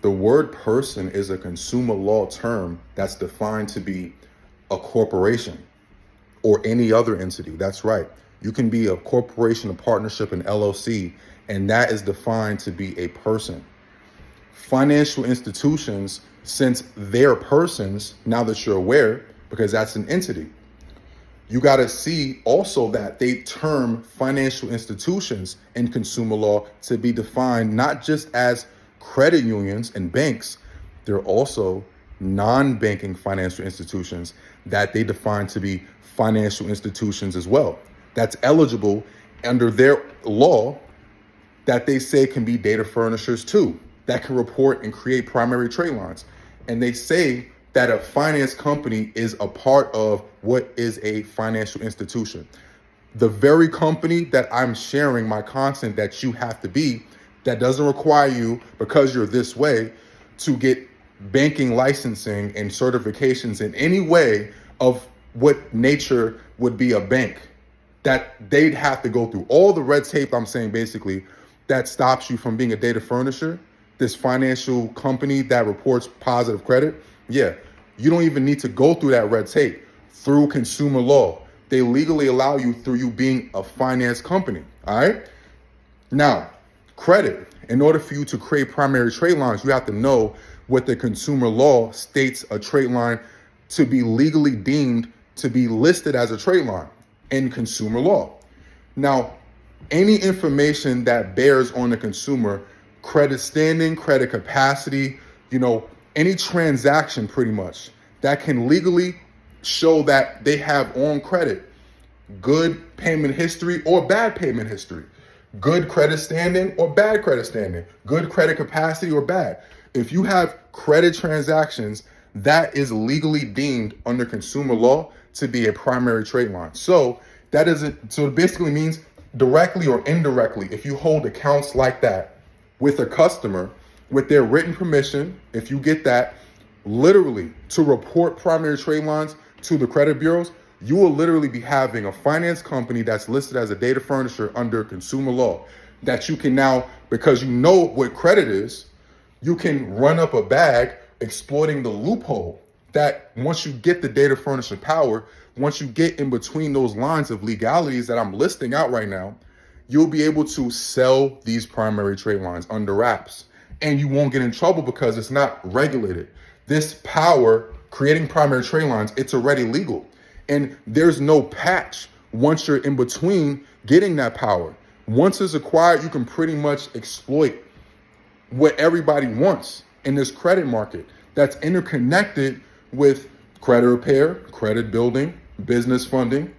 The word person is a consumer law term that's defined to be a corporation or any other entity. That's right. You can be a corporation, a partnership, an LLC, and that is defined to be a person. Financial institutions, since they're persons, now that you're aware, because that's an entity, you got to see also that they term financial institutions in consumer law to be defined not just as credit unions and banks, they're also non-banking financial institutions that they define to be financial institutions as well. That's eligible under their law that they say can be data furnishers too, that can report and create primary trade lines. And they say that a finance company is a part of what is a financial institution. The very company that I'm sharing my content that you have to be, that doesn't require you, because you're this way, to get banking licensing and certifications in any way of what nature would be a bank, that they'd have to go through all the red tape, I'm saying basically, that stops you from being a data furnisher, this financial company that reports positive credit. Yeah, you don't even need to go through that red tape. Through consumer law, they legally allow you through you being a finance company, all right? Now, credit, in order for you to create primary trade lines, you have to know what the consumer law states a trade line to be legally deemed to be listed as a trade line in consumer law. Now, any information that bears on the consumer, credit standing, credit capacity, any transaction pretty much that can legally show that they have on credit, good payment history or bad payment history, good credit standing or bad credit standing, good credit capacity or bad. If you have credit transactions, that is legally deemed under consumer law to be a primary trade line. So it basically means directly or indirectly, if you hold accounts like that with a customer, with their written permission, if you get that, literally to report primary trade lines to the credit bureaus, you will literally be having a finance company that's listed as a data furnisher under consumer law that you can now, because you know what credit is, you can run up a bag exploiting the loophole that once you get the data furnisher power, once you get in between those lines of legalities that I'm listing out right now, you'll be able to sell these primary trade lines under wraps. And you won't get in trouble because it's not regulated. This power, creating primary trade lines, it's already legal. And there's no patch once you're in between getting that power. Once it's acquired, you can pretty much exploit what everybody wants in this credit market that's interconnected with credit repair, credit building, business funding.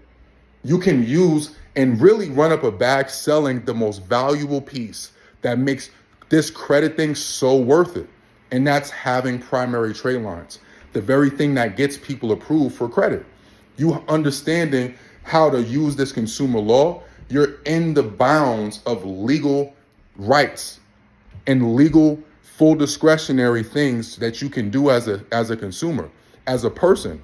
You can use and really run up a bag selling the most valuable piece that makes this credit thing so worth it. And that's having primary trade lines, the very thing that gets people approved for credit. You understanding how to use this consumer law, you're in the bounds of legal rights and legal full discretionary things that you can do as a consumer, as a person.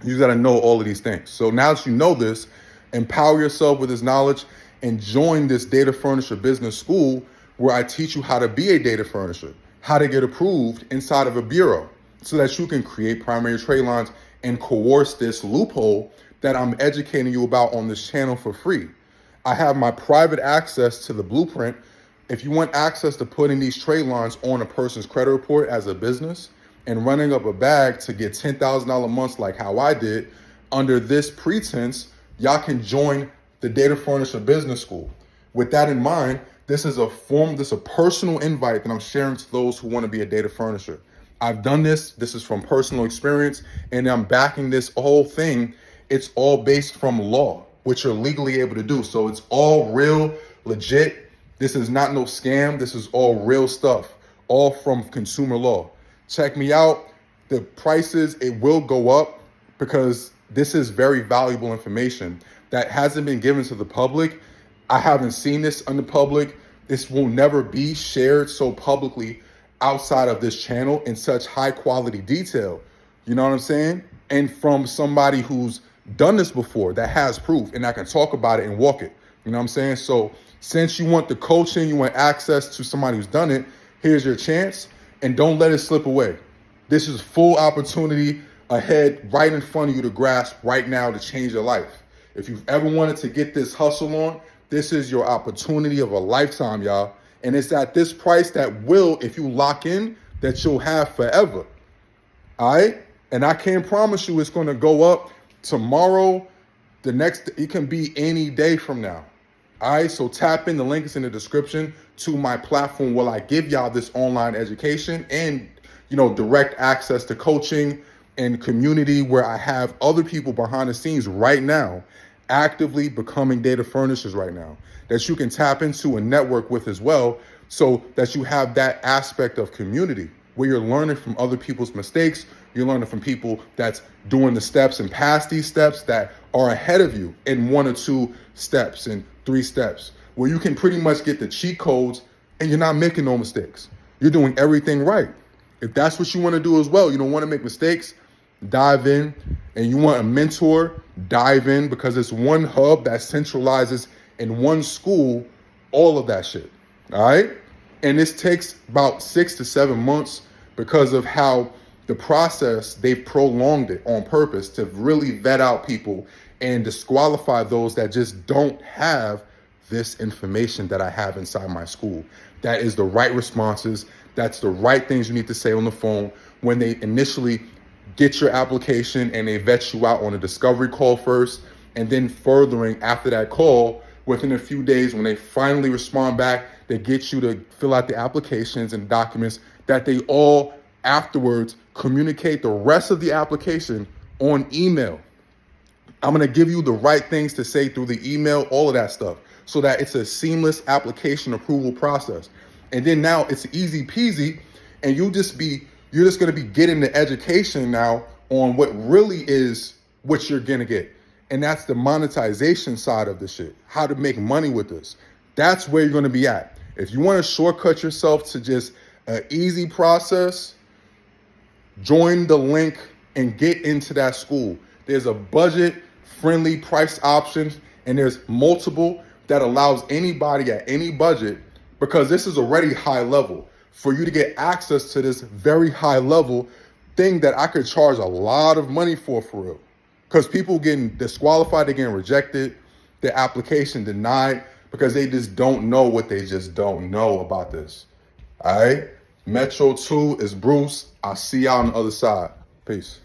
You got to know all of these things. So now that you know this, empower yourself with this knowledge and join this data furnisher business school where I teach you how to be a data furnisher, how to get approved inside of a bureau so that you can create primary trade lines and coerce this loophole that I'm educating you about on this channel for free. I have my private access to the blueprint. If you want access to putting these trade lines on a person's credit report as a business and running up a bag to get $10,000 months like how I did, under this pretense, y'all can join the Data Furnisher Business School. With that in mind, this is a personal invite that I'm sharing to those who want to be a data furnisher. I've done this. This is from personal experience, and I'm backing this whole thing. It's all based from law, which you're legally able to do. So it's all real, legit. This is not no scam. This is all real stuff, all from consumer law. Check me out. The prices, it will go up because this is very valuable information that hasn't been given to the public. I haven't seen this on the public. This will never be shared so publicly outside of this channel in such high quality detail. You know what I'm saying? And from somebody who's done this before, that has proof, and I can talk about it and walk it. You know what I'm saying? So since you want the coaching, you want access to somebody who's done it, here's your chance. And don't let it slip away. This is full opportunity ahead, right in front of you to grasp right now to change your life. If you've ever wanted to get this hustle on, this is your opportunity of a lifetime, y'all. And it's at this price that will, if you lock in, that you'll have forever. All right? And I can't promise you it's going to go up tomorrow, the next, it can be any day from now. All right, so tap in, the link is in the description to my platform where I give y'all this online education and, direct access to coaching and community where I have other people behind the scenes right now actively becoming data furnishers right now that you can tap into and network with as well, so that you have that aspect of community where you're learning from other people's mistakes. You're learning from people that's doing the steps and past these steps that are ahead of you in 1 or 2 steps and 3 steps, where you can pretty much get the cheat codes and you're not making no mistakes. You're doing everything right. If that's what you want to do as well, you don't want to make mistakes, dive in. And you want a mentor, dive in, because it's one hub that centralizes in one school all of that shit. All right? And this takes about 6 to 7 months because of how the process, they've prolonged it on purpose to really vet out people and disqualify those that just don't have this information that I have inside my school. That is the right responses. That's the right things you need to say on the phone when they initially get your application and they vet you out on a discovery call first, and then furthering after that call, within a few days when they finally respond back, they get you to fill out the applications and documents that they all afterwards communicate the rest of the application on email. I'm going to give you the right things to say through the email, all of that stuff, so that it's a seamless application approval process. And then now it's easy peasy, and you're just going to be getting the education now on what really is what you're going to get. And that's the monetization side of the shit, how to make money with this. That's where you're going to be at. If you want to shortcut yourself to just an easy process, join the link and get into that school. There's a budget-friendly price options, and there's multiple that allows anybody at any budget, because this is already high level, for you to get access to this very high level thing that I could charge a lot of money for real. Because people getting disqualified, they're getting rejected, their application denied, because they just don't know what they just don't know about this. All right? Metro 2 is Bruce. I'll see y'all on the other side. Peace.